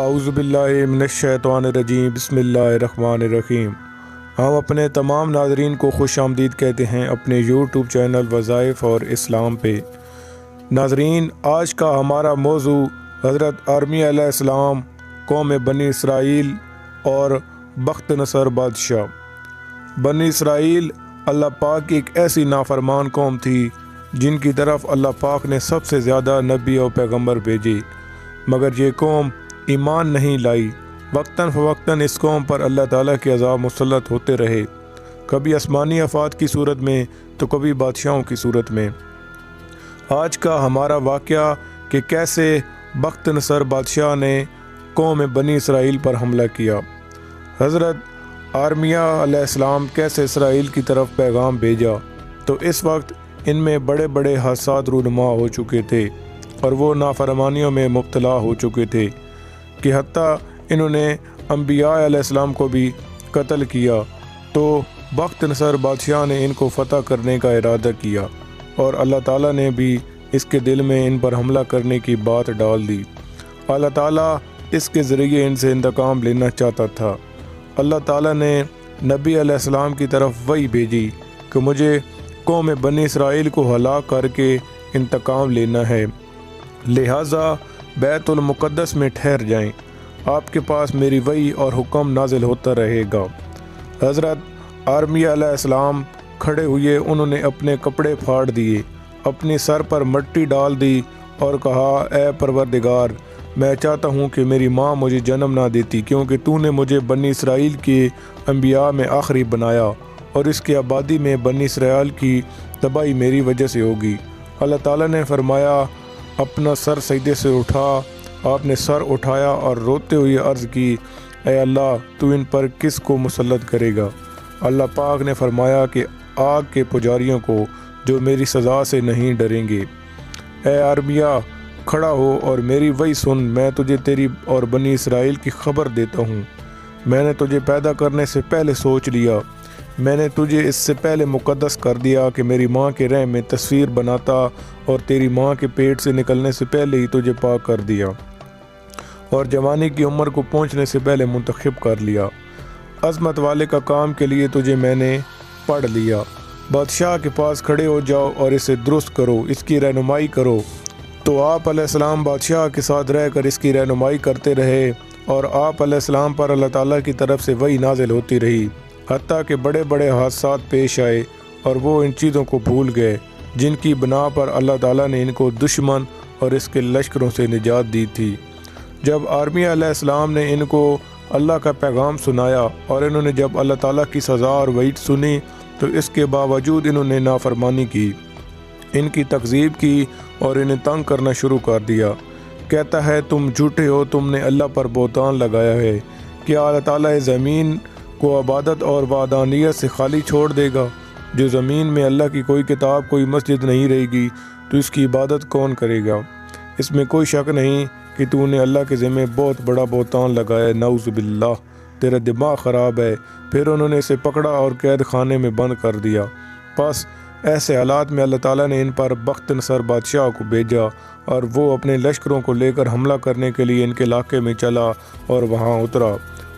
اعوذ باللہ من الشیطان الرجیم بسم اللہ الرحمن الرحیم۔ ہم اپنے تمام ناظرین کو خوش آمدید کہتے ہیں اپنے یوٹیوب چینل وظائف اور اسلام پہ۔ ناظرین، آج کا ہمارا موضوع حضرت آرمیہ علیہ السلام، قوم بنی اسرائیل اور بخت نصر بادشاہ۔ بنی اسرائیل اللہ پاک کی ایک ایسی نافرمان قوم تھی جن کی طرف اللہ پاک نے سب سے زیادہ نبی اور پیغمبر بھیجے، مگر یہ قوم ایمان نہیں لائی۔ وقتاً فوقتاً اس قوم پر اللہ تعالیٰ کے عذاب مسلط ہوتے رہے، کبھی آسمانی آفات کی صورت میں تو کبھی بادشاہوں کی صورت میں۔ آج کا ہمارا واقعہ کہ کیسے بخت نصر بادشاہ نے قوم بنی اسرائیل پر حملہ کیا، حضرت آرمیہ علیہ السلام کیسے اسرائیل کی طرف پیغام بھیجا، تو اس وقت ان میں بڑے بڑے حادثات رونما ہو چکے تھے اور وہ نافرمانیوں میں مبتلا ہو چکے تھے کہ حتیٰ انہوں نے انبیاء علیہ السلام کو بھی قتل کیا۔ تو بخت نصر بادشاہ نے ان کو فتح کرنے کا ارادہ کیا اور اللہ تعالیٰ نے بھی اس کے دل میں ان پر حملہ کرنے کی بات ڈال دی۔ اللہ تعالیٰ اس کے ذریعے ان سے انتقام لینا چاہتا تھا۔ اللہ تعالیٰ نے نبی علیہ السلام کی طرف وحی بھیجی کہ مجھے قوم بنی اسرائیل کو ہلاک کر کے انتقام لینا ہے، لہٰذا بیت المقدس میں ٹھہر جائیں، آپ کے پاس میری وحی اور حکم نازل ہوتا رہے گا۔ حضرت آرمیہ علیہ السلام کھڑے ہوئے، انہوں نے اپنے کپڑے پھاڑ دیے، اپنی سر پر مٹی ڈال دی اور کہا، اے پروردگار، میں چاہتا ہوں کہ میری ماں مجھے جنم نہ دیتی، کیونکہ تو نے مجھے بنی اسرائیل کے انبیاء میں آخری بنایا اور اس کی آبادی میں بنی اسرائیل کی تباہی میری وجہ سے ہوگی۔ اللہ تعالیٰ نے فرمایا، اپنا سر سجدے سے اٹھا۔ آپ نے سر اٹھایا اور روتے ہوئے عرض کی، اے اللہ، تو ان پر کس کو مسلط کرے گا؟ اللہ پاک نے فرمایا کہ آگ کے پجاریوں کو، جو میری سزا سے نہیں ڈریں گے۔ اے آرمیہ، کھڑا ہو اور میری وحی سن، میں تجھے تیری اور بنی اسرائیل کی خبر دیتا ہوں۔ میں نے تجھے پیدا کرنے سے پہلے سوچ لیا، میں نے تجھے اس سے پہلے مقدس کر دیا کہ میری ماں کے رحم میں تصویر بناتا، اور تیری ماں کے پیٹ سے نکلنے سے پہلے ہی تجھے پاک کر دیا اور جوانی کی عمر کو پہنچنے سے پہلے منتخب کر لیا۔ عظمت والے کا کام کے لیے تجھے میں نے پڑھ لیا۔ بادشاہ کے پاس کھڑے ہو جاؤ اور اسے درست کرو، اس کی رہنمائی کرو۔ تو آپ علیہ السلام بادشاہ کے ساتھ رہ کر اس کی رہنمائی کرتے رہے، اور آپ علیہ السلام پر اللہ تعالیٰ کی طرف سے وحی نازل ہوتی رہی، حتیٰ کہ بڑے بڑے حادثات پیش آئے اور وہ ان چیزوں کو بھول گئے جن کی بنا پر اللہ تعالیٰ نے ان کو دشمن اور اس کے لشکروں سے نجات دی تھی۔ جب آرمیہ علیہ السلام نے ان کو اللہ کا پیغام سنایا اور انہوں نے جب اللہ تعالیٰ کی سزا اور وعید سنی، تو اس کے باوجود انہوں نے نافرمانی کی، ان کی تکذیب کی اور انہیں تنگ کرنا شروع کر دیا۔ کہتا ہے، تم جھوٹے ہو، تم نے اللہ پر بہتان لگایا ہے۔ کیا اللہ تعالیٰ زمین کو عبادت اور وحدانیت سے خالی چھوڑ دے گا؟ جو زمین میں اللہ کی کوئی کتاب، کوئی مسجد نہیں رہے گی تو اس کی عبادت کون کرے گا؟ اس میں کوئی شک نہیں کہ تو نے اللہ کے ذمہ بہت بڑا بہتان لگایا، نعوذ باللہ، تیرا دماغ خراب ہے۔ پھر انہوں نے اسے پکڑا اور قید خانے میں بند کر دیا۔ بس ایسے حالات میں اللہ تعالیٰ نے ان پر بخت نصر بادشاہ کو بھیجا، اور وہ اپنے لشکروں کو لے کر حملہ کرنے کے لیے ان کے علاقے میں چلا اور وہاں اترا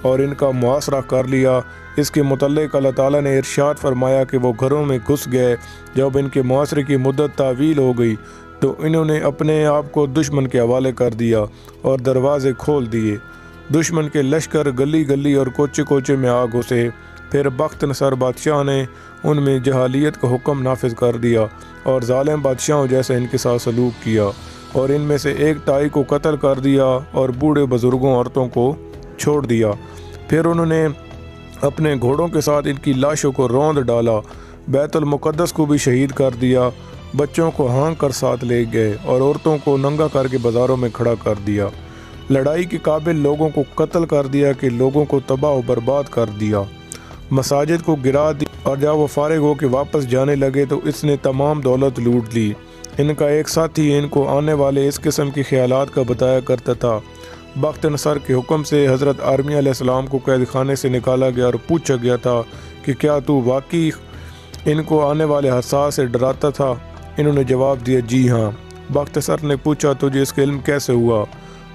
اور ان کا محاصرہ کر لیا۔ اس کے متعلق اللہ تعالیٰ نے ارشاد فرمایا کہ وہ گھروں میں گھس گئے۔ جب ان کے محاصرے کی مدت طویل ہو گئی تو انہوں نے اپنے آپ کو دشمن کے حوالے کر دیا اور دروازے کھول دیے۔ دشمن کے لشکر گلی گلی اور کوچے کوچے میں آ گھسے۔ پھر بخت نصر بادشاہ نے ان میں جہالیت کا حکم نافذ کر دیا اور ظالم بادشاہوں جیسے ان کے ساتھ سلوک کیا، اور ان میں سے ایک تائی کو قتل کر دیا اور بوڑھے بزرگوں عورتوں کو چھوڑ دیا۔ پھر انہوں نے اپنے گھوڑوں کے ساتھ ان کی لاشوں کو روند ڈالا، بیت المقدس کو بھی شہید کر دیا، بچوں کو ہانک کر ساتھ لے گئے اور عورتوں کو ننگا کر کے بازاروں میں کھڑا کر دیا۔ لڑائی کے قابل لوگوں کو قتل کر دیا کہ لوگوں کو تباہ و برباد کر دیا۔ مساجد کو گرا دی، اور جب وہ فارغ ہو کے واپس جانے لگے تو اس نے تمام دولت لوٹ لی۔ ان کا ایک ساتھی ان کو آنے والے اس قسم کے خیالات کا بتایا کرتا تھا۔ بخت نصر کے حکم سے حضرت آرمیہ علیہ السلام کو قید خانے سے نکالا گیا اور پوچھا گیا تھا کہ کیا تو واقعی ان کو آنے والے حادثات سے ڈراتا تھا؟ انہوں نے جواب دیا، جی ہاں۔ بخت نصر نے پوچھا، تجھے اس کا علم کیسے ہوا؟